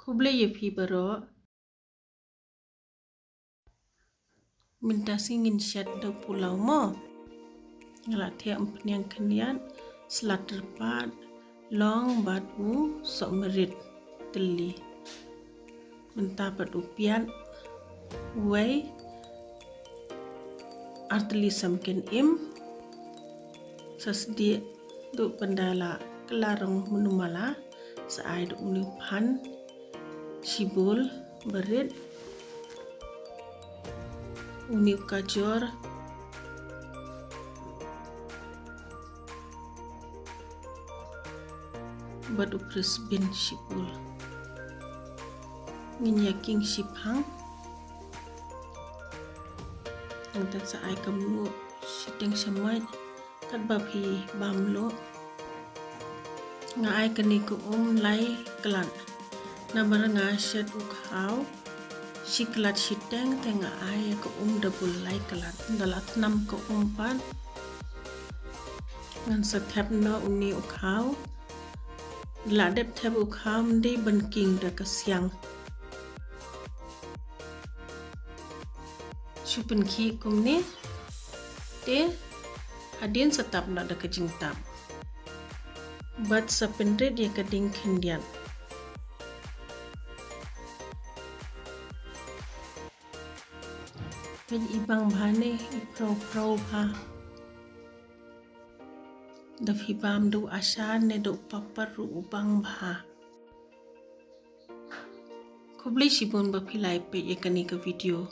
Kuble ye pi baro minta singin shet do pulau mo ngalak tiak empeniang kenian selat terpat long batu sok merit teli minta padu pian wei arteli samken im sasdi do pendala kelarong menumala saai do unipan shibul berit uni kajor badu prisbin shibul nginyaking shipang angkat saai kamu shiteng shamai kat babi bamlo ngai kani ko lai kelan nabar nga shet ukhau shiklat shiteng tenga ai ko double lai kelan dalat nam ko pan ngan sathap no uni ukhau la dep thap ukhau ndi banking da kasyang Chupen ki kumni te hadin setap na da kajing tap bat sapendre dia kading kendian pen ibang bhane ipro bha da phibam do ashan ne do papar ru ubang bha khobli shibun ba philai pe ekani ka video